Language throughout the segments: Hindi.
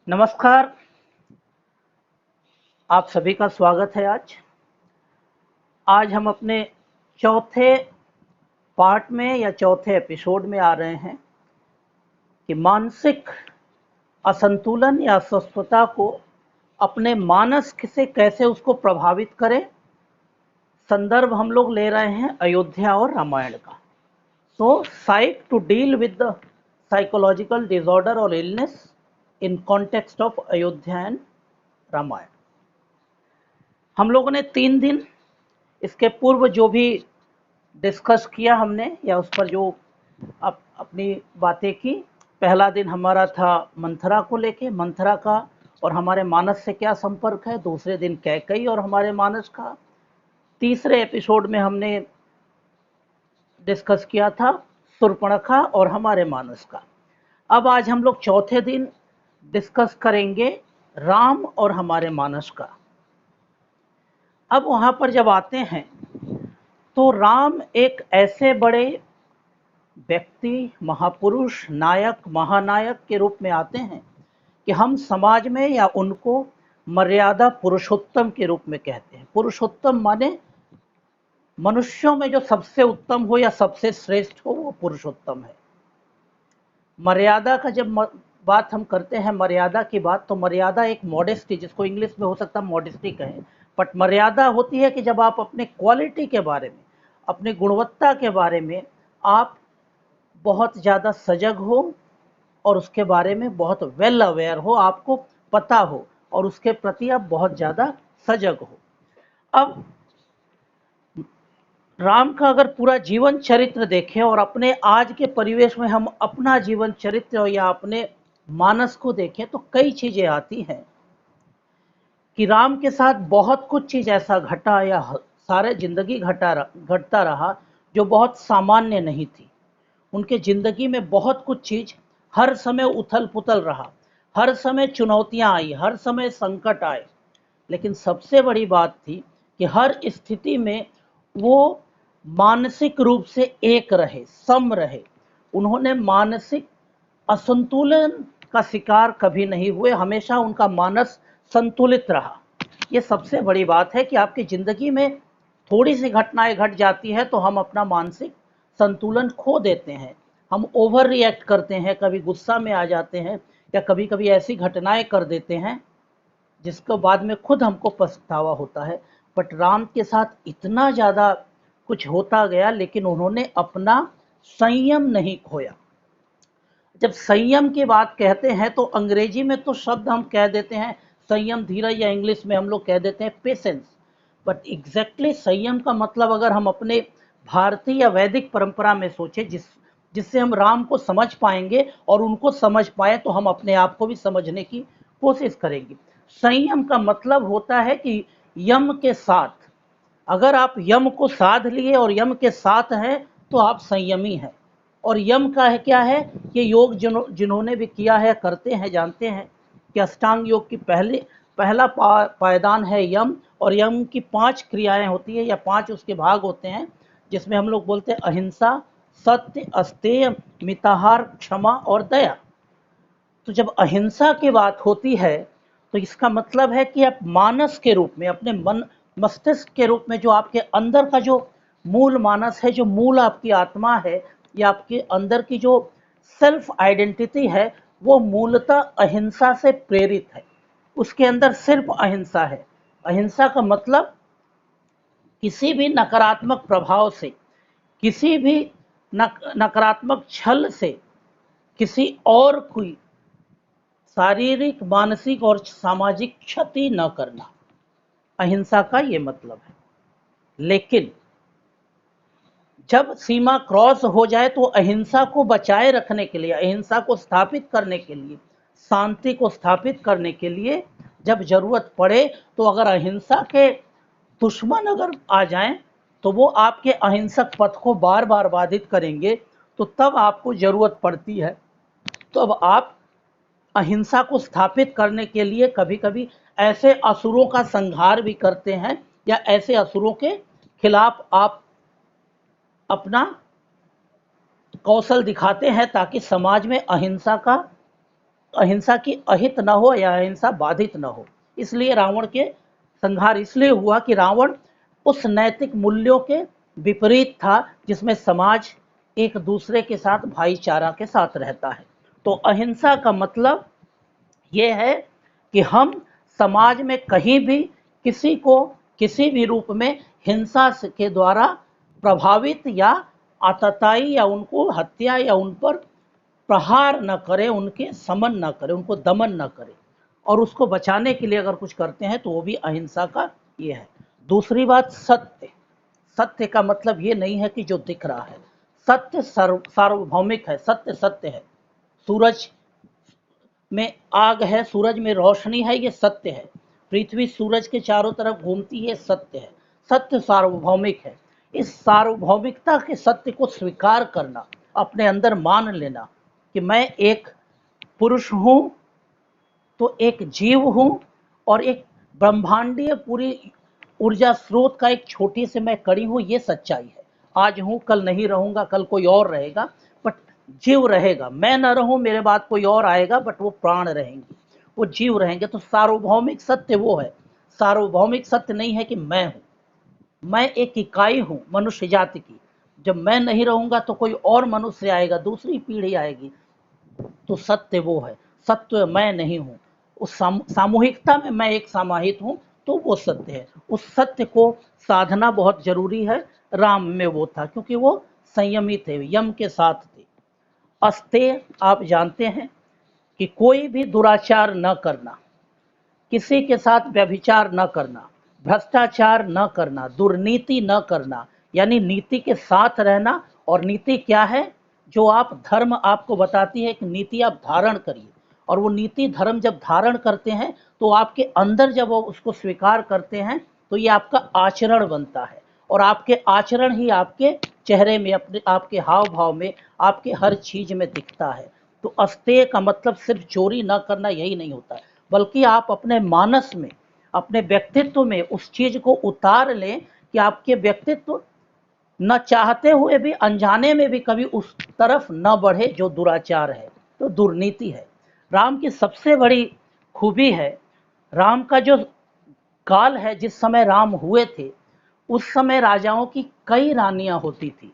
नमस्कार। आप सभी का स्वागत है। आज हम अपने चौथे पार्ट में या चौथे एपिसोड में आ रहे हैं कि मानसिक असंतुलन या अस्वस्थता को अपने मानस से कैसे उसको प्रभावित करें। संदर्भ हम लोग ले रहे हैं अयोध्या और रामायण का। So psych to deal with the psychological disorder और illness in context of Ayodhya and Ramayana. हम लोगों ने 3 दिन इसके पूर्व जो भी डिस्कस किया हमने या उस पर जो अपनी बातें की। पहला दिन हमारा था मंथरा को लेके, मंथरा का और हमारे मानस से क्या संपर्क है। दूसरे दिन कैकई और हमारे मानस का। तीसरे एपिसोड में हमने डिस्कस किया था शूर्पणखा और हमारे मानस का। अब आज हम लोग चौथे दिन डिस्कस करेंगे राम और हमारे मानस का। अब वहाँ पर जब आते हैं तो राम एक ऐसे बड़े व्यक्ति, महापुरुष, नायक, महानायक के रूप में आते हैं कि हम समाज में या उनको मर्यादा पुरुषोत्तम के रूप में कहते हैं। पुरुषोत्तम माने मनुष्यों में जो सबसे उत्तम हो या सबसे श्रेष्ठ हो वो पुरुषोत्तम है। मर्यादा का जब बात हम करते हैं, मर्यादा की बात, तो मर्यादा एक मॉडेस्टी, जिसको इंग्लिश में हो सकता है मॉडेस्टी कहें, बट मर्यादा होती है कि जब आप अपने क्वालिटी के बारे में, अपनी गुणवत्ता के बारे में आप बहुत ज़्यादा सजग हो और उसके बारे में बहुत वेल अवेयर हो, आपको पता हो और उसके प्रति आप बहुत ज़्यादा सजग हो। अब राम का अगर पूरा जीवन चरित्र देखें और अपने आज के परिवेश में हम अपना जीवन चरित्र या अपने मानस को देखें तो कई चीज़ें आती हैं कि राम के साथ बहुत कुछ चीज़ ऐसा घटा या सारे जिंदगी घटता रहा जो बहुत सामान्य नहीं थी। उनके ज़िंदगी में बहुत कुछ चीज़ हर समय उथल पुथल रहा, हर समय चुनौतियां आई, हर समय संकट आए, लेकिन सबसे बड़ी बात थी कि हर स्थिति में वो मानसिक रूप से एक रहे, सम रहे। उन्होंने मानसिक असंतुलन का शिकार कभी नहीं हुए, हमेशा उनका मानस संतुलित रहा। ये सबसे बड़ी बात है कि आपकी ज़िंदगी में थोड़ी सी घटनाएं घट जाती है तो हम अपना मानसिक संतुलन खो देते हैं, हम ओवर रिएक्ट करते हैं, कभी गुस्सा में आ जाते हैं या कभी कभी ऐसी घटनाएं कर देते हैं जिसको बाद में खुद हमको पछतावा होता है। बट राम के साथ इतना ज़्यादा कुछ होता गया लेकिन उन्होंने अपना संयम नहीं खोया। जब संयम की बात कहते हैं तो अंग्रेजी में तो शब्द हम कह देते हैं संयम, धीरज, या इंग्लिश में हम लोग कह देते हैं पेशेंस, बट एग्जैक्टली संयम का मतलब अगर हम अपने भारतीय या वैदिक परंपरा में सोचें, जिससे हम राम को समझ पाएंगे और उनको समझ पाए तो हम अपने आप को भी समझने की कोशिश करेंगे। संयम का मतलब होता है कि यम के साथ, अगर आप यम को साध लिए और यम के साथ हैं तो आप संयमी हैं। और यम का है क्या है, ये योग जिन्होंने भी किया है, करते हैं, जानते हैं कि अष्टांग योग की पहला पायदान है यम, और यम की 5 क्रियाएं होती है या 5 उसके भाग होते हैं, जिसमें हम लोग बोलते हैं अहिंसा, सत्य, अस्तेय, मिताहार, क्षमा और दया। तो जब अहिंसा की बात होती है तो इसका मतलब है कि आप मानस के रूप में, अपने मन मस्तिष्क के रूप में, जो आपके अंदर का जो मूल मानस है, जो मूल आपकी आत्मा है या आपके अंदर की जो सेल्फ आइडेंटिटी है, वो मूलतः अहिंसा से प्रेरित है। उसके अंदर सिर्फ अहिंसा है। अहिंसा का मतलब किसी भी नकारात्मक प्रभाव से, किसी भी नकारात्मक छल से किसी और कोई शारीरिक, मानसिक और सामाजिक क्षति न करना, अहिंसा का ये मतलब है। लेकिन जब सीमा क्रॉस हो जाए तो अहिंसा को बचाए रखने के लिए, अहिंसा को स्थापित करने के लिए, शांति को स्थापित करने के लिए जब जरूरत पड़े तो अगर अहिंसा के दुश्मन अगर आ जाएं तो वो आपके अहिंसक पथ को बार बार बाधित करेंगे, तो तब आपको जरूरत पड़ती है। तो अब आप अहिंसा को स्थापित करने के लिए कभी कभी ऐसे असुरों का संहार भी करते हैं या ऐसे असुरों के खिलाफ आप अपना कौशल दिखाते हैं ताकि समाज में अहिंसा का अहिंसा की अहित न हो या अहिंसा बाधित न हो। इसलिए रावण के संहार इसलिए हुआ कि रावण उस नैतिक मूल्यों के विपरीत था जिसमें समाज एक दूसरे के साथ भाईचारा के साथ रहता है। तो अहिंसा का मतलब ये है कि हम समाज में कहीं भी किसी को किसी भी रूप में हिंसा के द्वारा प्रभावित या आतताई या उनको हत्या या उन पर प्रहार न करें, उनके समन न करें, उनको दमन न करें, और उसको बचाने के लिए अगर कुछ करते हैं तो वो भी अहिंसा का ये है। दूसरी बात, सत्य। सत्य का मतलब ये नहीं है कि जो दिख रहा है, सत्य सार्वभौमिक है, सत्य सत्य है। सूरज में आग है, सूरज में रोशनी है, ये सत्य है। पृथ्वी सूरज के चारों तरफ घूमती है, सत्य है। सत्य सार्वभौमिक है। इस सार्वभौमिकता के सत्य को स्वीकार करना, अपने अंदर मान लेना कि मैं एक पुरुष हूं, तो एक जीव हूं और एक ब्रह्मांडीय पूरी ऊर्जा स्रोत का एक छोटी से मैं कड़ी हूं, ये सच्चाई है। आज हूं, कल नहीं रहूंगा, कल कोई और रहेगा, बट जीव रहेगा। मैं न रहूं, मेरे बाद कोई और आएगा, बट वो प्राण रहेंगे, वो जीव रहेंगे। तो सार्वभौमिक सत्य वो है। सार्वभौमिक सत्य नहीं है कि मैं हूं, मैं एक इकाई हूं मनुष्य जाति की। जब मैं नहीं रहूंगा तो कोई और मनुष्य आएगा, दूसरी पीढ़ी आएगी। तो सत्य वो है, सत्य मैं नहीं हूँ। उस सामूहिकता में मैं एक समाहित हूँ, तो वो सत्य है। उस सत्य को साधना बहुत जरूरी है। राम में वो था क्योंकि वो संयमी थे, यम के साथ थे। अस्तेय आप जानते हैं कि कोई भी दुराचार न करना, किसी के साथ व्यभिचार न करना, भ्रष्टाचार न करना, दुर्नीति न करना, यानी नीति के साथ रहना। और नीति क्या है? जो आप धर्म आपको बताती है कि नीति आप धारण करिए, और वो नीति धर्म जब धारण करते हैं तो आपके अंदर जब वो उसको स्वीकार करते हैं तो ये आपका आचरण बनता है, और आपके आचरण ही आपके चेहरे में, अपने आपके हाव भाव में, आपके हर चीज में दिखता है। तो अस्तेय का मतलब सिर्फ चोरी न करना यही नहीं होता है, बल्कि आप अपने मानस में, अपने व्यक्तित्व में उस चीज को उतार लें कि आपके व्यक्तित्व न चाहते हुए भी, अनजाने में भी कभी उस तरफ न बढ़े जो दुराचार है, तो दुर्नीति है। राम की सबसे बड़ी खूबी है, राम का जो काल है, जिस समय राम हुए थे उस समय राजाओं की कई रानियां होती थी।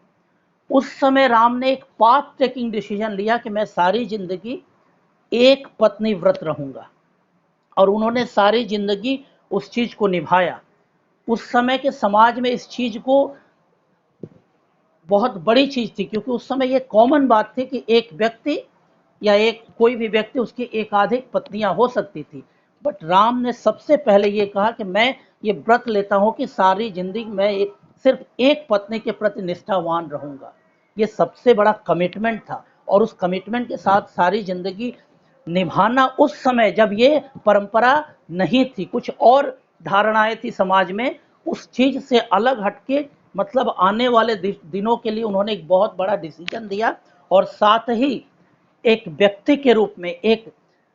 उस समय राम ने एक पाथ टेकिंग डिसीजन लिया कि मैं सारी जिंदगी एक पत्नी व्रत रहूंगा, और उन्होंने सारी जिंदगी उस चीज को निभाया। उस समय के समाज में इस चीज को बहुत बड़ी चीज थी, क्योंकि उस समय ये कॉमन बात थी कि एक व्यक्ति या एक कोई भी व्यक्ति, उसकी एकाधिक पत्नियां हो सकती थी। बट राम ने सबसे पहले ये कहा कि मैं ये व्रत लेता हूं कि सारी जिंदगी मैं सिर्फ एक पत्नी के प्रति निष्ठावान रहूंगा। ये सबसे बड़ा कमिटमेंट था, और उस कमिटमेंट के साथ सारी जिंदगी निभाना, उस समय जब ये परंपरा नहीं थी, कुछ और धारणाएं थी समाज में, उस चीज से अलग हटके, मतलब आने वाले दिनों के लिए उन्होंने एक बहुत बड़ा डिसीजन दिया। और साथ ही एक व्यक्ति के रूप में, एक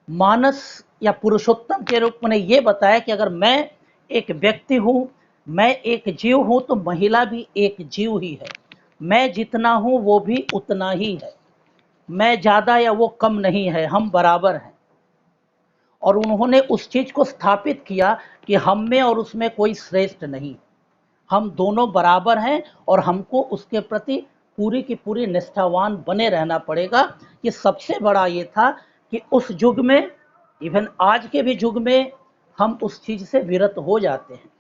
मानस या पुरुषोत्तम के रूप में ये बताया कि अगर मैं एक व्यक्ति हूँ, मैं एक जीव हूँ, तो महिला भी एक जीव ही है। मैं जितना हूँ वो भी उतना ही है, मैं ज़्यादा या वो कम नहीं है, हम बराबर हैं। और उन्होंने उस चीज़ को स्थापित किया कि हम में और उसमें कोई श्रेष्ठ नहीं, हम दोनों बराबर हैं, और हमको उसके प्रति पूरी की पूरी निष्ठावान बने रहना पड़ेगा। ये सबसे बड़ा ये था कि उस युग में, इवन आज के भी युग में, हम उस चीज़ से विरत हो जाते हैं।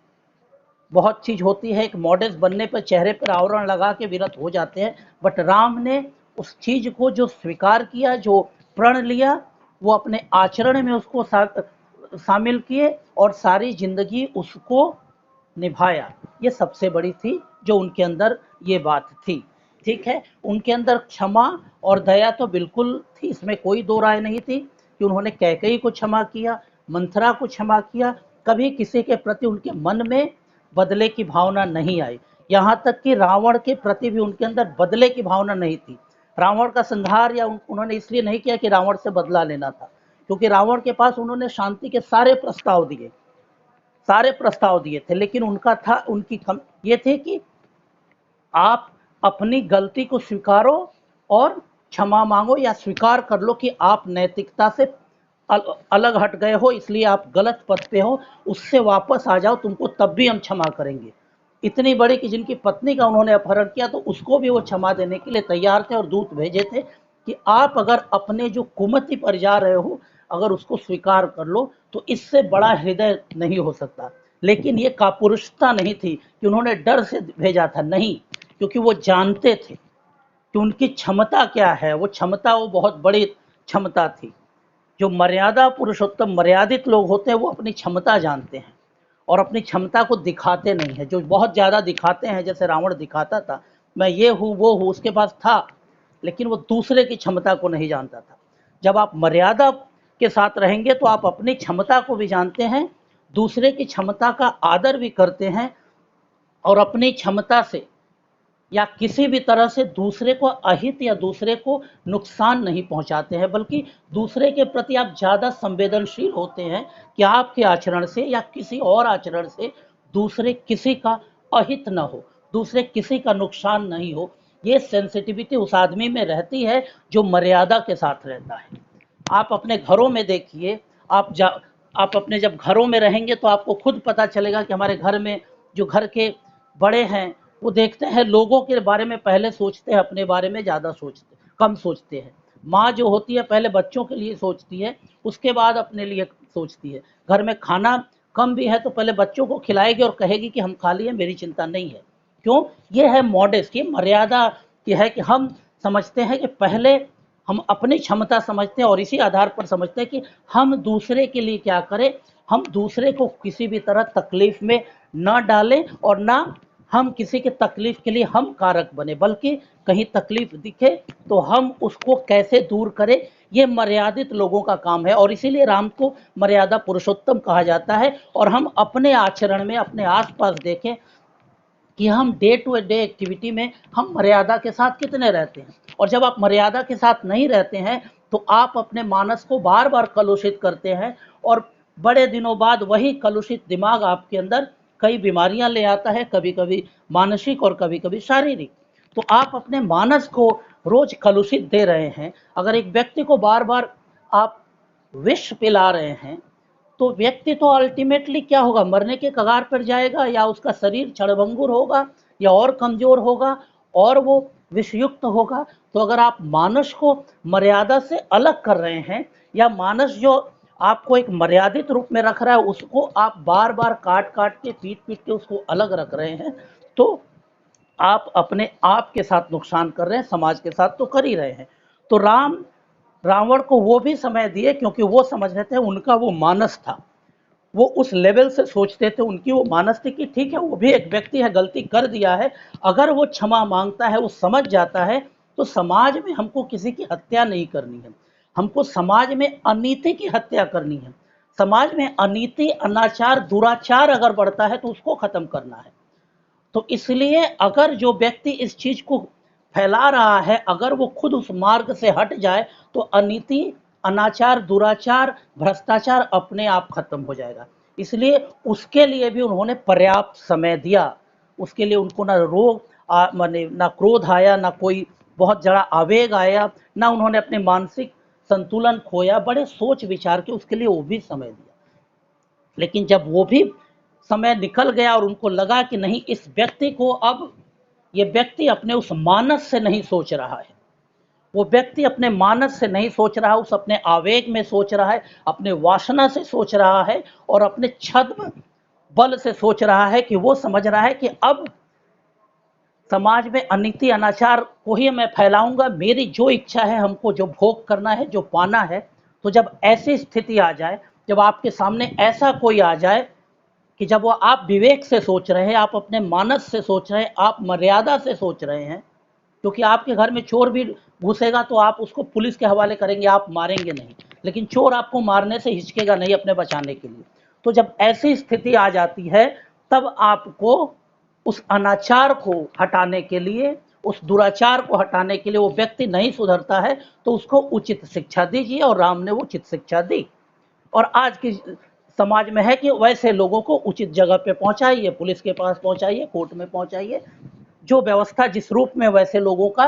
बहुत चीज़ होती है, एक मॉडर्न बनने पर चेहरे पर आवरण लगा के विरत हो जाते हैं, बट राम ने उस चीज़ को जो स्वीकार किया, जो प्रण लिया, वो अपने आचरण में उसको शामिल किए, और सारी जिंदगी उसको निभाया। ये सबसे बड़ी थी जो उनके अंदर ये बात थी। ठीक है, उनके अंदर क्षमा और दया तो बिल्कुल थी, इसमें कोई दो राय नहीं थी कि उन्होंने कैकेयी को क्षमा किया, मंथरा को क्षमा किया। कभी किसी के प्रति उनके मन में बदले की भावना नहीं आई। यहाँ तक कि रावण के प्रति भी उनके अंदर बदले की भावना नहीं थी। रावण का संहार या उन्होंने इसलिए नहीं किया कि रावण से बदला लेना था, क्योंकि रावण के पास उन्होंने शांति के सारे प्रस्ताव दिए, थे, लेकिन उनका था, उनकी ये थे कि आप अपनी गलती को स्वीकारो और क्षमा मांगो, या स्वीकार कर लो कि आप नैतिकता से अलग हट गए हो, इसलिए आप गलत पथ पे हो, उससे वापस आ जाओ, तुमको तब भी हम क्षमा करेंगे। इतनी बड़ी कि जिनकी पत्नी का उन्होंने अपहरण किया तो उसको भी वो क्षमा देने के लिए तैयार थे और दूत भेजे थे कि आप अगर अपने जो कुमति पर जा रहे हो अगर उसको स्वीकार कर लो तो इससे बड़ा हृदय नहीं हो सकता। लेकिन ये कापुरुषता नहीं थी कि उन्होंने डर से भेजा था, नहीं, क्योंकि वो जानते थे कि उनकी क्षमता क्या है। वो क्षमता वो बहुत बड़ी क्षमता थी। जो मर्यादा पुरुषोत्तम मर्यादित लोग होते हैं वो अपनी क्षमता जानते हैं और अपनी क्षमता को दिखाते नहीं है। जो बहुत ज़्यादा दिखाते हैं, जैसे रावण दिखाता था मैं ये हूँ वो हूँ, उसके पास था, लेकिन वो दूसरे की क्षमता को नहीं जानता था। जब आप मर्यादा के साथ रहेंगे तो आप अपनी क्षमता को भी जानते हैं, दूसरे की क्षमता का आदर भी करते हैं और अपनी क्षमता से या किसी भी तरह से दूसरे को अहित या दूसरे को नुकसान नहीं पहुंचाते हैं, बल्कि दूसरे के प्रति आप ज़्यादा संवेदनशील होते हैं कि आपके आचरण से या किसी और आचरण से दूसरे किसी का अहित न हो, दूसरे किसी का नुकसान नहीं हो। ये सेंसिटिविटी उस आदमी में रहती है जो मर्यादा के साथ रहता है। आप अपने घरों में देखिए, आप अपने जब घरों में रहेंगे तो आपको खुद पता चलेगा कि हमारे घर में जो घर के बड़े हैं वो देखते हैं लोगों के बारे में पहले सोचते हैं, अपने बारे में ज़्यादा सोचते कम सोचते हैं। माँ जो होती है पहले बच्चों के लिए सोचती है, उसके बाद अपने लिए सोचती है। घर में खाना कम भी है तो पहले बच्चों को खिलाएगी और कहेगी कि हम खा लिए, मेरी चिंता नहीं है। क्यों? ये है मॉडेस्ट, ये मर्यादा की है कि हम समझते हैं कि पहले हम अपनी क्षमता समझते हैं और इसी आधार पर समझते हैं कि हम दूसरे के लिए क्या करें, हम दूसरे को किसी भी तरह तकलीफ में ना डालें और ना हम किसी के तकलीफ के लिए हम कारक बने, बल्कि कहीं तकलीफ दिखे तो हम उसको कैसे दूर करें, ये मर्यादित लोगों का काम है। और इसीलिए राम को मर्यादा पुरुषोत्तम कहा जाता है। और हम अपने आचरण में अपने आसपास देखें कि हम डे टू डे एक्टिविटी में हम मर्यादा के साथ कितने रहते हैं। और जब आप मर्यादा के साथ नहीं रहते हैं तो आप अपने मानस को बार बार कलुषित करते हैं और बड़े दिनों बाद वही कलुषित दिमाग आपके अंदर कई बीमारियां ले आता है, कभी कभी मानसिक और कभी कभी शारीरिक। तो आप अपने मानस को रोज कलुषित दे रहे हैं। अगर एक व्यक्ति को बार बार आप विष पिला रहे हैं तो व्यक्ति तो अल्टीमेटली क्या होगा, मरने के कगार पर जाएगा, या उसका शरीर क्षणभंगुर होगा या और कमजोर होगा और वो विषयुक्त होगा। तो अगर आप मानस को मर्यादा से अलग कर रहे हैं या मानस जो आपको एक मर्यादित रूप में रख रहा है उसको आप बार बार काट काट के पीट पीट के उसको अलग रख रहे हैं, तो आप अपने आप के साथ नुकसान कर रहे हैं, समाज के साथ तो कर ही रहे हैं। तो राम रावण को वो भी समय दिए क्योंकि वो समझ रहे थे, उनका वो मानस था, वो उस लेवल से सोचते थे, उनकी वो मानस थी कि ठीक है वो भी एक व्यक्ति है, गलती कर दिया है, अगर वो क्षमा मांगता है, वो समझ जाता है तो समाज में हमको किसी की हत्या नहीं करनी है, हमको समाज में अनीति की हत्या करनी है। समाज में अनीति, अनाचार, दुराचार अगर बढ़ता है तो उसको खत्म करना है। तो इसलिए अगर जो व्यक्ति इस चीज को फैला रहा है अगर वो खुद उस मार्ग से हट जाए तो अनीति, अनाचार, दुराचार, भ्रष्टाचार अपने आप खत्म हो जाएगा। इसलिए उसके लिए भी उन्होंने पर्याप्त समय दिया। उसके लिए उनको ना रोग माने ना क्रोध आया, ना कोई बहुत जड़ा आवेग आया, ना उन्होंने अपने मानसिक संतुलन खोया, बड़े सोच विचार के उसके लिए वो भी समय दिया। लेकिन जब वो भी समय निकल गया और उनको लगा कि नहीं, इस व्यक्ति को अब ये व्यक्ति अपने उस मानस से नहीं सोच रहा है, वो व्यक्ति अपने मानस से नहीं सोच रहा, उस अपने आवेग में सोच रहा है, अपने वासना से सोच रहा है और अपने छद्म बल से सोच रहा है कि वो समझ रहा है कि अब समाज में अनीति अनाचार को ही मैं फैलाऊंगा, मेरी जो इच्छा है, हमको जो भोग करना है, जो पाना है। तो जब ऐसी स्थिति आ जाए, जब आपके सामने ऐसा कोई आ जाए कि जब वो आप विवेक से सोच रहे हैं, आप अपने मानस से सोच रहे हैं, आप मर्यादा से सोच रहे हैं, क्योंकि आपके घर में चोर भी घुसेगा तो आप उसको पुलिस के हवाले करेंगे, आप मारेंगे नहीं, लेकिन चोर आपको मारने से हिचकेगा नहीं अपने बचाने के लिए। तो जब ऐसी स्थिति आ जाती है तब आपको उस अनाचार को हटाने के लिए, उस दुराचार को हटाने के लिए, वो व्यक्ति नहीं सुधरता है तो उसको उचित शिक्षा दीजिए, और राम ने वो उचित शिक्षा दी। और आज की समाज में है कि वैसे लोगों को उचित जगह पे पहुंचाइए, पुलिस के पास पहुंचाइए, कोर्ट में पहुंचाइए, जो व्यवस्था जिस रूप में वैसे लोगों का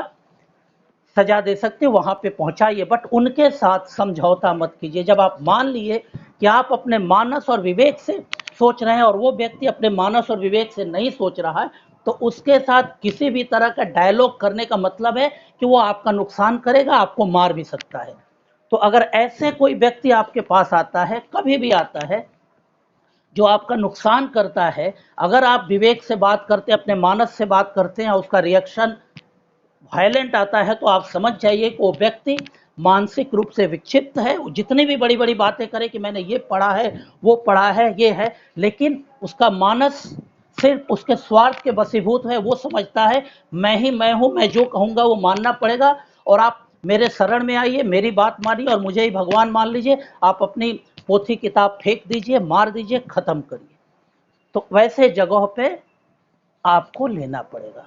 सजा दे सकते वहां पे पहुंचाइए, बट उनके साथ समझौता मत कीजिए। जब आप मान लिए कि आप अपने मानस और विवेक से सोच रहे हैं और वो व्यक्ति अपने मानस और विवेक से नहीं सोच रहा है, तो उसके साथ किसी भी तरह का डायलॉग करने का मतलब है कि वो आपका नुकसान करेगा, आपको मार भी सकता है। तो अगर ऐसे कोई व्यक्ति आपके पास आता है, कभी भी आता है, जो आपका नुकसान करता है, अगर आप विवेक से बात करते हैं, अपने मानस से बात करते हैं, उसका रिएक्शन वायलेंट आता है, तो आप समझ जाइए कि वो व्यक्ति मानसिक रूप से विक्षिप्त है। जितनी भी बड़ी बड़ी बातें करे कि मैंने ये पढ़ा है, वो पढ़ा है, ये है, लेकिन उसका मानस सिर्फ उसके स्वार्थ के वशीभूत है। वो समझता है मैं ही मैं हूँ, मैं जो कहूँगा वो मानना पड़ेगा, और आप मेरे शरण में आइए, मेरी बात मानिए और मुझे ही भगवान मान लीजिए। आप अपनी पोथी किताब फेंक दीजिए, मार दीजिए, खत्म करिए। तो वैसे जगह पे आपको लेना पड़ेगा।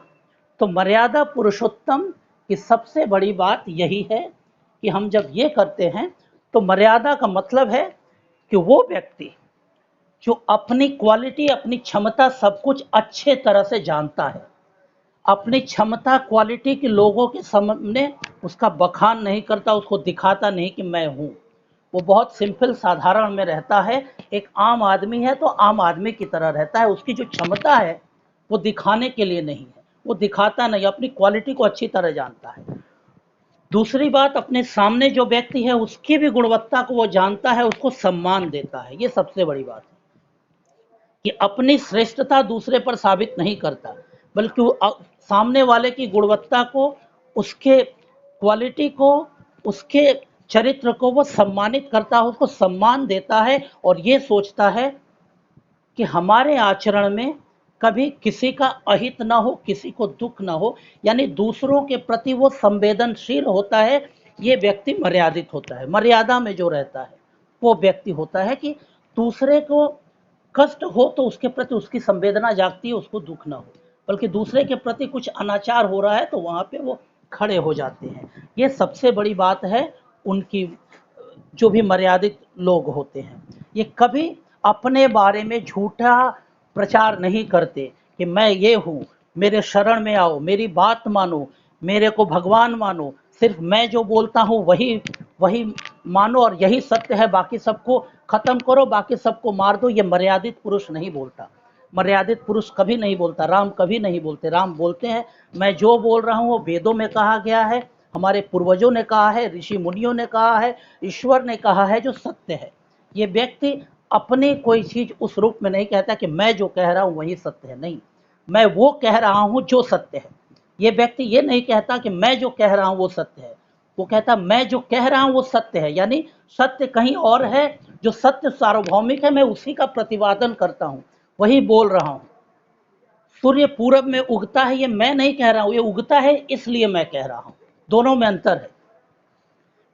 तो मर्यादा पुरुषोत्तम की सबसे बड़ी बात यही है कि हम जब ये करते हैं, तो मर्यादा का मतलब है कि वो व्यक्ति जो अपनी क्वालिटी, अपनी क्षमता सब कुछ अच्छे तरह से जानता है, अपनी क्षमता क्वालिटी के लोगों के सामने उसका बखान नहीं करता, उसको दिखाता नहीं कि मैं हूँ। वो बहुत सिंपल साधारण में रहता है, एक आम आदमी है तो आम आदमी की तरह रहता है। उसकी जो क्षमता है वो दिखाने के लिए नहीं है, वो दिखाता नहीं, अपनी क्वालिटी को अच्छी तरह जानता है। दूसरी बात, अपने सामने जो व्यक्ति है उसकी भी गुणवत्ता को वो जानता है, उसको सम्मान देता है। ये सबसे बड़ी बात है कि अपनी श्रेष्ठता दूसरे पर साबित नहीं करता, बल्कि वो सामने वाले की गुणवत्ता को, उसके क्वालिटी को, उसके चरित्र को वो सम्मानित करता है, उसको सम्मान देता है, और ये सोचता है कि हमारे आचरण में कभी किसी का अहित ना हो, किसी को दुख ना हो, यानी दूसरों के प्रति वो संवेदनशील होता है। ये व्यक्ति मर्यादित होता है। मर्यादा में जो रहता है वो व्यक्ति होता है कि दूसरे को कष्ट हो तो उसके प्रति उसकी संवेदना जागती है, उसको दुख ना हो, बल्कि दूसरे के प्रति कुछ अनाचार हो रहा है तो वहां पे वो खड़े हो जाते हैं। ये सबसे बड़ी बात है उनकी। जो भी मर्यादित लोग होते हैं, ये कभी अपने बारे में झूठा प्रचार नहीं करते कि मैं ये हूँ, मेरे शरण में आओ, मेरी बात मानो, मेरे को भगवान मानो, सिर्फ मैं जो बोलता हूँ वही वही मानो और यही सत्य है, बाकी सबको खत्म करो, बाकी सबको मार दो। ये मर्यादित पुरुष नहीं बोलता। मर्यादित पुरुष कभी नहीं बोलता, राम कभी नहीं बोलते। राम बोलते हैं मैं जो बोल रहा हूँ वो वेदों में कहा गया है, हमारे पूर्वजों ने कहा है, ऋषि मुनियों ने कहा है, ईश्वर ने कहा है, जो सत्य है। ये व्यक्ति अपनी कोई चीज उस रूप में नहीं कहता कि मैं जो कह रहा हूं वही सत्य है, नहीं, मैं वो कह रहा हूं जो सत्य है। ये व्यक्ति ये नहीं कहता कि मैं जो कह रहा हूं वो सत्य है, वो कहता मैं जो कह रहा हूं वो सत्य है, यानी सत्य कहीं और है, जो सत्य सार्वभौमिक है, मैं उसी का प्रतिपादन करता हूं, वही बोल रहा हूं। सूर्य पूरब में उगता है, ये मैं नहीं कह रहा हूं, ये उगता है इसलिए मैं कह रहा हूं। दोनों में अंतर है।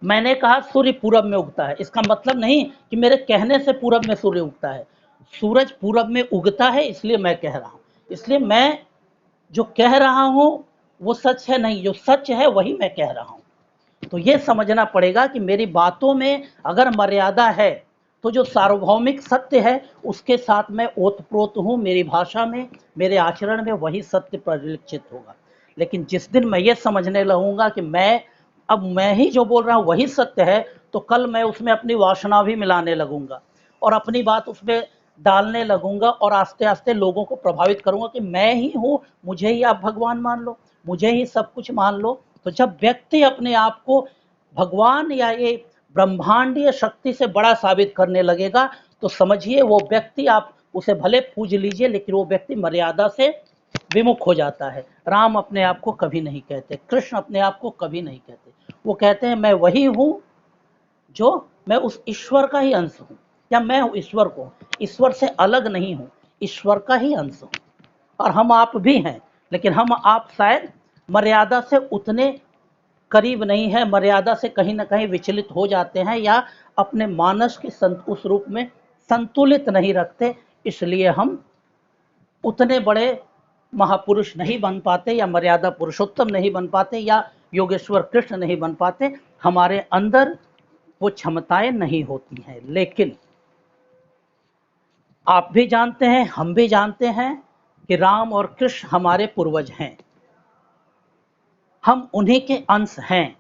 मैंने कहा सूर्य पूरब में उगता है, इसका मतलब नहीं कि मेरे कहने से पूरब में सूर्य उगता है। सूरज पूरब में उगता है इसलिए मैं कह रहा हूं। इसलिए मैं जो कह रहा हूं वो सच है नहीं, जो सच है वही मैं कह रहा हूं। तो ये समझना पड़ेगा कि मेरी बातों में अगर मर्यादा है तो जो सार्वभौमिक सत्य है उसके साथ मैं ओतप्रोत हूं, मेरी भाषा में, मेरे आचरण में वही सत्य परिलक्षित होगा। लेकिन जिस दिन मैं ये समझने लगूंगा कि मैं ही जो बोल रहा हूँ वही सत्य है, तो कल मैं उसमें अपनी वासना भी मिलाने लगूंगा और अपनी बात उसमें डालने लगूंगा और आस्ते आस्ते लोगों को प्रभावित करूंगा कि मैं ही हूँ, मुझे ही आप भगवान मान लो, मुझे ही सब कुछ मान लो। तो जब व्यक्ति अपने आप को भगवान या ये ब्रह्मांडीय शक्ति से बड़ा साबित करने लगेगा, तो समझिए वो व्यक्ति, आप उसे भले पूज लीजिए लेकिन वो व्यक्ति मर्यादा से विमुख हो जाता है। राम अपने आप को कभी नहीं कहते, कृष्ण अपने आप को कभी नहीं कहते। वो कहते हैं मैं वही हूं, जो मैं उस ईश्वर का ही अंश हूं, या मैं हूं ईश्वर को, ईश्वर से अलग नहीं हूं, ईश्वर का ही अंश हूं। और हम आप भी हैं, लेकिन हम आप शायद मर्यादा से उतने करीब नहीं है, मर्यादा से कहीं ना कहीं विचलित हो जाते हैं, या अपने मानस के उस रूप में संतुलित नहीं रखते, इसलिए हम उतने बड़े महापुरुष नहीं बन पाते, या मर्यादा पुरुषोत्तम नहीं बन पाते, या योगेश्वर कृष्ण नहीं बन पाते। हमारे अंदर वो क्षमताएं नहीं होती हैं। लेकिन आप भी जानते हैं, हम भी जानते हैं कि राम और कृष्ण हमारे पूर्वज हैं। हम उन्हीं के अंश हैं,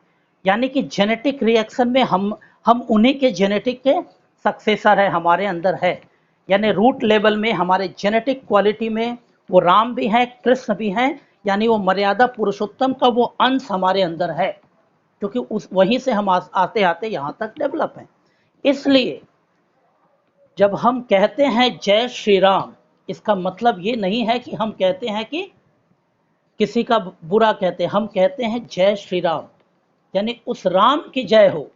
यानी कि जेनेटिक रिएक्शन में हम उन्हीं के जेनेटिक के सक्सेसर है, हमारे अंदर है। यानी रूट लेवल में हमारे जेनेटिक क्वालिटी में वो राम भी हैं, कृष्ण भी हैं, यानी वो मर्यादा पुरुषोत्तम का वो अंश हमारे अंदर है, क्योंकि उस वहीं से हम आते आते यहाँ तक डेवलप हैं। इसलिए जब हम कहते हैं जय श्री राम, इसका मतलब ये नहीं है कि हम कहते हैं कि किसी का बुरा कहते हैं, हम कहते हैं जय श्री राम, यानी उस राम की जय हो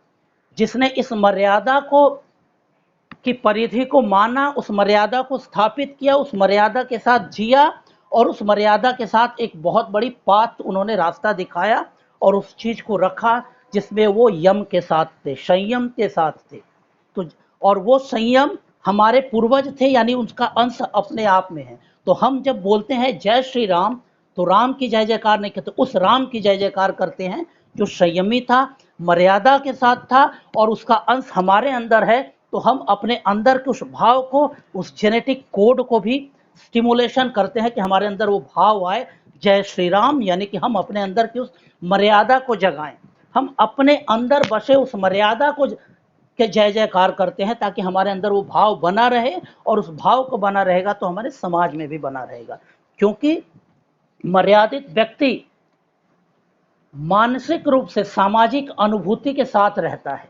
जिसने इस मर्यादा को की परिधि को माना, उस मर्यादा को स्थापित किया, उस मर्यादा के साथ जिया और उस मर्यादा के साथ एक बहुत बड़ी पाथ उन्होंने रास्ता दिखाया और उस चीज को रखा जिसमें वो यम के साथ थे, संयम के साथ थे। तो और वो संयम हमारे पूर्वज थे, यानी उसका अंश अपने आप में है। तो हम जब बोलते हैं जय श्री राम, तो राम की जय जयकार नहीं करते, उस राम की जय जयकार करते हैं जो संयमी था, मर्यादा के साथ था और उसका अंश हमारे अंदर है। तो हम अपने अंदर के उस भाव को, उस जेनेटिक कोड को भी स्टिमुलेशन करते हैं कि हमारे अंदर वो भाव आए जय श्री राम, यानी कि हम अपने अंदर की उस मर्यादा को जगाएं, हम अपने अंदर बसे उस मर्यादा को के जय जयकार करते हैं ताकि हमारे अंदर वो भाव बना रहे, और उस भाव को बना रहेगा तो हमारे समाज में भी बना रहेगा। क्योंकि मर्यादित व्यक्ति मानसिक रूप से सामाजिक अनुभूति के साथ रहता है,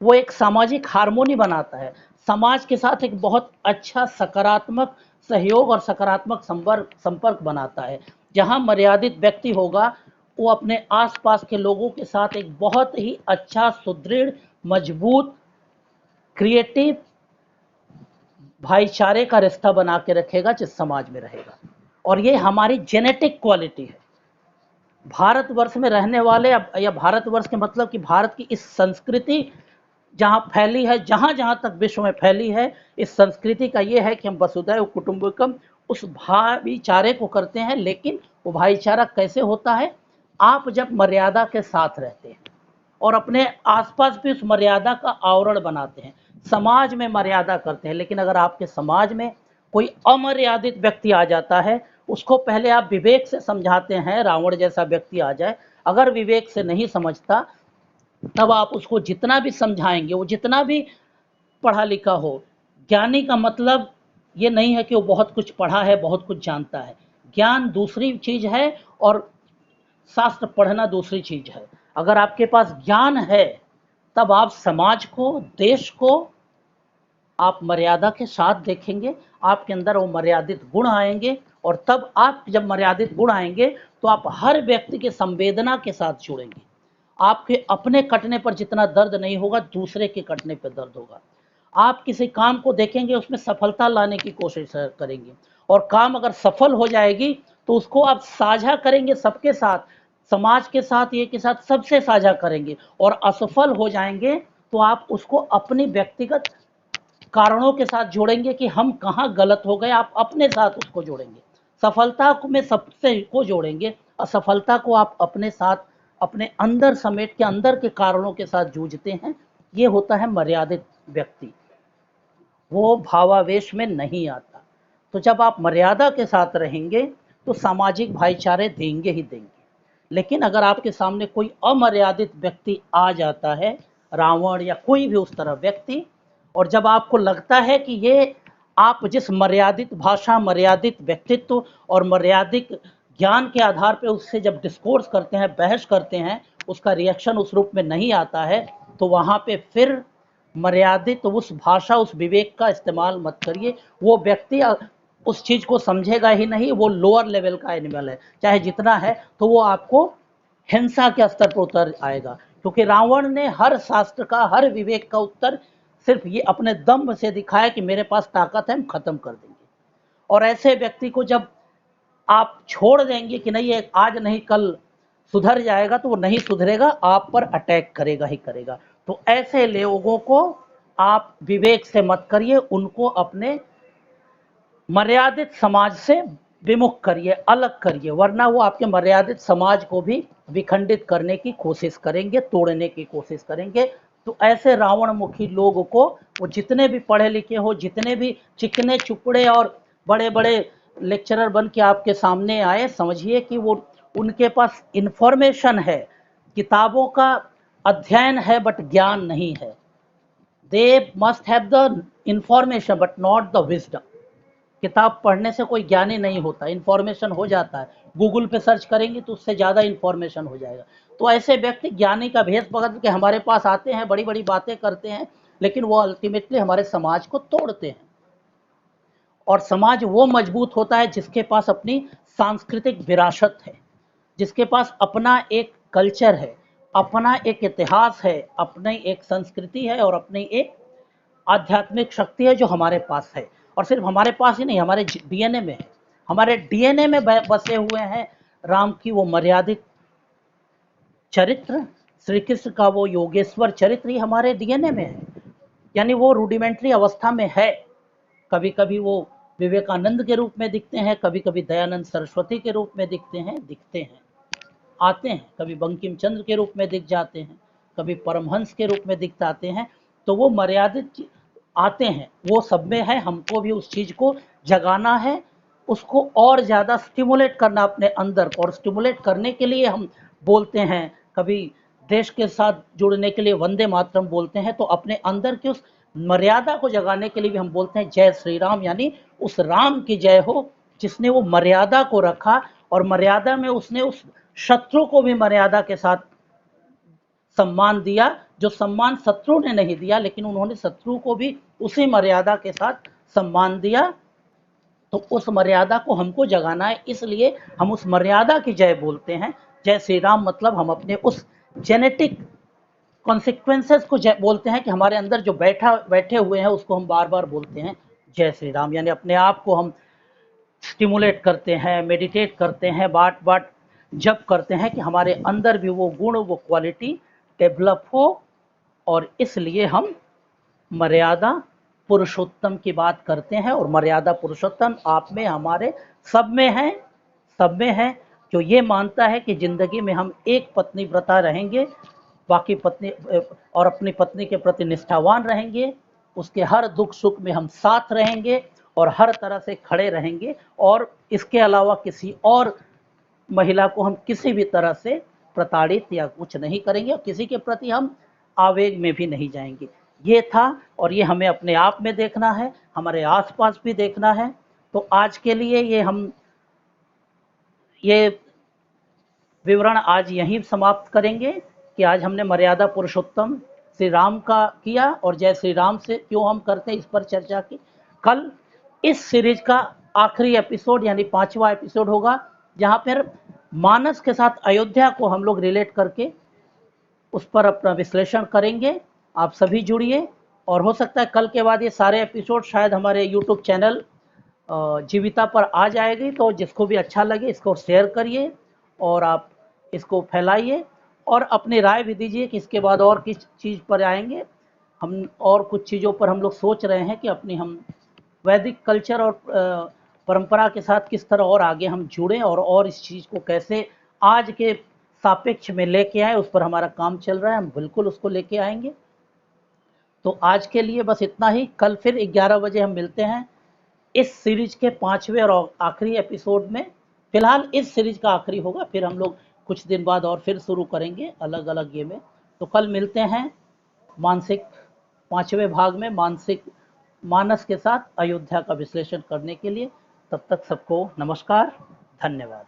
वो एक सामाजिक हार्मोनी बनाता है, समाज के साथ एक बहुत अच्छा सकारात्मक सहयोग और सकारात्मक संपर्क बनाता है। जहाँ मर्यादित व्यक्ति होगा वो अपने आसपास के लोगों के साथ एक बहुत ही अच्छा, सुदृढ़, मजबूत, क्रिएटिव भाईचारे का रिश्ता बना के रखेगा जिस समाज में रहेगा। और ये हमारी जेनेटिक क्वालिटी है। भारतवर्ष में रहने वाले, या भारतवर्ष के मतलब कि भारत की इस संस्कृति जहाँ फैली है, जहाँ जहाँ तक विश्व में फैली है, इस संस्कृति का ये है कि हम वसुधैव कुटुंबकम उस भाईचारे को करते हैं। लेकिन वो भाईचारा कैसे होता है? आप जब मर्यादा के साथ रहते हैं और अपने आसपास भी उस मर्यादा का आवरण बनाते हैं, समाज में मर्यादा करते हैं। लेकिन अगर आपके समाज में कोई अमर्यादित व्यक्ति आ जाता है, उसको पहले आप विवेक से समझाते हैं। रावण जैसा व्यक्ति आ जाए, अगर विवेक से नहीं समझता, तब आप उसको जितना भी समझाएंगे, वो जितना भी पढ़ा लिखा हो, ज्ञानी का मतलब ये नहीं है कि वो बहुत कुछ पढ़ा है, बहुत कुछ जानता है। ज्ञान दूसरी चीज है और शास्त्र पढ़ना दूसरी चीज है। अगर आपके पास ज्ञान है तब आप समाज को, देश को आप मर्यादा के साथ देखेंगे, आपके अंदर वो मर्यादित गुण आएंगे, और तब आप जब मर्यादित गुण आएंगे तो आप हर व्यक्ति के संवेदना के साथ जुड़ेंगे। आपके अपने कटने पर जितना दर्द नहीं होगा, दूसरे के कटने पर दर्द होगा। आप किसी काम को देखेंगे, उसमें सफलता लाने की कोशिश करेंगे, और काम अगर सफल हो जाएगी तो उसको आप साझा करेंगे सबके साथ, समाज के साथ, ये के साथ, सबसे साझा करेंगे। और असफल हो जाएंगे तो आप उसको अपनी व्यक्तिगत कारणों के साथ जोड़ेंगे कि हम कहाँ गलत हो गए, आप अपने साथ उसको जोड़ेंगे। सफलता में सबसे को जोड़ेंगे, असफलता को आप अपने साथ, अपने अंदर समेट के अंदर के कारणों के साथ जूझते हैं। ये होता है मर्यादित व्यक्ति, वो भावावेश में नहीं आता। तो जब आप मर्यादा के साथ रहेंगे तो सामाजिक भाईचारे देंगे ही देंगे। लेकिन अगर आपके सामने कोई अमर्यादित व्यक्ति आ जाता है, रावण या कोई भी उस तरह व्यक्ति, और जब आपको लगता है कि ये आप जिस मर्यादित भाषा, मर्यादित व्यक्तित्व और मर्यादित ज्ञान के आधार पर उससे जब डिस्कोर्स करते हैं, बहस करते हैं, उसका रिएक्शन उस रूप में नहीं आता है, तो वहाँ पे फिर मर्यादित उस भाषा, उस विवेक का इस्तेमाल मत करिए। वो व्यक्ति उस चीज को समझेगा ही नहीं, वो लोअर लेवल का एनिमल है, चाहे जितना है, तो वो आपको हिंसा के स्तर पर उतर आएगा। क्योंकि रावण ने हर शास्त्र का, हर विवेक का उत्तर सिर्फ ये अपने दम्भ से दिखाया कि मेरे पास ताकत है, हम खत्म कर देंगे। और ऐसे व्यक्ति को जब आप छोड़ देंगे कि नहीं, ये आज नहीं कल सुधर जाएगा, तो वो नहीं सुधरेगा, आप पर अटैक करेगा ही करेगा। तो ऐसे लोगों को आप विवेक से मत करिए, उनको अपने मर्यादित समाज से विमुख करिए, अलग करिए, वरना वो आपके मर्यादित समाज को भी विखंडित करने की कोशिश करेंगे, तोड़ने की कोशिश करेंगे। तो ऐसे रावण मुखी लोगों को, वो जितने भी पढ़े लिखे हो, जितने भी चिकने चुपड़े और बड़े बड़े लेक्चरर बन के आपके सामने आए, समझिए कि वो उनके पास इंफॉर्मेशन है, किताबों का अध्ययन है बट ज्ञान नहीं है। They must have the information but not the wisdom. किताब पढ़ने से कोई ज्ञानी नहीं होता, इंफॉर्मेशन हो जाता है, गूगल पे सर्च करेंगे तो उससे ज़्यादा इंफॉर्मेशन हो जाएगा। तो ऐसे व्यक्ति ज्ञानी का भेष पकड़ के हमारे पास आते हैं, बड़ी बड़ी बातें करते हैं, लेकिन वो अल्टीमेटली हमारे समाज को तोड़ते हैं। और समाज वो मजबूत होता है जिसके पास अपनी सांस्कृतिक विरासत है, जिसके पास अपना एक कल्चर है, अपना एक इतिहास है, अपनी एक संस्कृति है और अपनी एक आध्यात्मिक शक्ति है जो हमारे पास है। और सिर्फ हमारे पास ही नहीं, हमारे डीएनए में है, हमारे डीएनए में बसे हुए हैं राम की वो मर्यादित चरित्र, श्री कृष्ण का वो योगेश्वर चरित्र, ये हमारे डीएनए में है। यानी वो रूडिमेंट्री अवस्था में है। कभी कभी वो विवेकानंद के रूप में दिखते हैं, कभी कभी दयानंद सरस्वती के रूप में दिखते हैं, आते हैं, कभी बंकिम चंद्र के रूप में दिख जाते हैं, कभी परमहंस के रूप में दिख जाते हैं। तो वो मर्यादित आते हैं, वो सब में है। हमको भी उस चीज़ को जगाना है, उसको और ज़्यादा स्टिमुलेट करना अपने अंदर को, और स्टिमुलेट करने के लिए हम बोलते हैं, कभी देश के साथ जुड़ने के लिए वंदे मातरम बोलते हैं, तो अपने अंदर की उस मर्यादा को जगाने के लिए भी हम बोलते हैं जय श्री राम, यानी उस राम की जय हो जिसने वो मर्यादा को रखा, और मर्यादा में उसने उस शत्रु को भी मर्यादा के साथ सम्मान दिया, जो सम्मान शत्रु ने नहीं दिया, लेकिन उन्होंने शत्रु को भी उसी मर्यादा के साथ सम्मान दिया। तो उस मर्यादा को हमको जगाना है, इसलिए हम उस मर्यादा की जय बोलते हैं। जय श्री राम मतलब हम अपने उस जेनेटिक कॉन्सिक्वेंसेस को बोलते हैं कि हमारे अंदर जो बैठे हुए हैं उसको हम बार बार बोलते हैं जय श्री राम। यानी अपने आप को हम स्टिमुलेट करते हैं, मेडिटेट करते हैं, बाट बाट जप करते हैं कि हमारे अंदर भी वो गुण, वो क्वालिटी डेवलप हो। और इसलिए हम मर्यादा पुरुषोत्तम की बात करते हैं, और मर्यादा पुरुषोत्तम आप में, हमारे सब में है, जो ये मानता है कि ज़िंदगी में हम एक पत्नी व्रता रहेंगे, बाकी पत्नी और अपनी पत्नी के प्रति निष्ठावान रहेंगे, उसके हर दुख सुख में हम साथ रहेंगे और हर तरह से खड़े रहेंगे, और इसके अलावा किसी और महिला को हम किसी भी तरह से प्रताड़ित या कुछ नहीं करेंगे, और किसी के प्रति हम आवेग में भी नहीं जाएंगे। ये था, और ये हमें अपने आप में देखना है, हमारे आसपास भी देखना है। तो आज के लिए ये विवरण आज यहीं समाप्त करेंगे कि आज हमने मर्यादा पुरुषोत्तम श्री राम का किया, और जय श्री राम से क्यों हम करते हैं इस पर चर्चा की। कल इस सीरीज का आखिरी एपिसोड यानी 5वां एपिसोड होगा, जहाँ पर मानस के साथ अयोध्या को हम लोग रिलेट करके उस पर अपना विश्लेषण करेंगे। आप सभी जुड़िए, और हो सकता है कल के बाद ये सारे एपिसोड शायद हमारे यूट्यूब चैनल जीविता पर आ जाएगी। तो जिसको भी अच्छा लगे इसको शेयर करिए और आप इसको फैलाइए, और अपनी राय भी दीजिए कि इसके बाद और किस चीज़ पर आएंगे हम। और कुछ चीज़ों पर हम लोग सोच रहे हैं कि अपनी हम वैदिक कल्चर और परंपरा के साथ किस तरह और आगे हम जुड़ें, और इस चीज़ को कैसे आज के सापेक्ष में लेके आए, उस पर हमारा काम चल रहा है, हम बिल्कुल उसको लेके आएंगे। तो आज के लिए बस इतना ही। कल फिर 11 बजे हम मिलते हैं इस सीरीज के 5वें और आखिरी एपिसोड में। फिलहाल इस सीरीज का आखिरी होगा, फिर हम लोग कुछ दिन बाद और फिर शुरू करेंगे अलग अलग ये में। तो कल मिलते हैं मानसिक 5वें भाग में, मानस के साथ अयोध्या का विश्लेषण करने के लिए। तब तक सबको नमस्कार, धन्यवाद।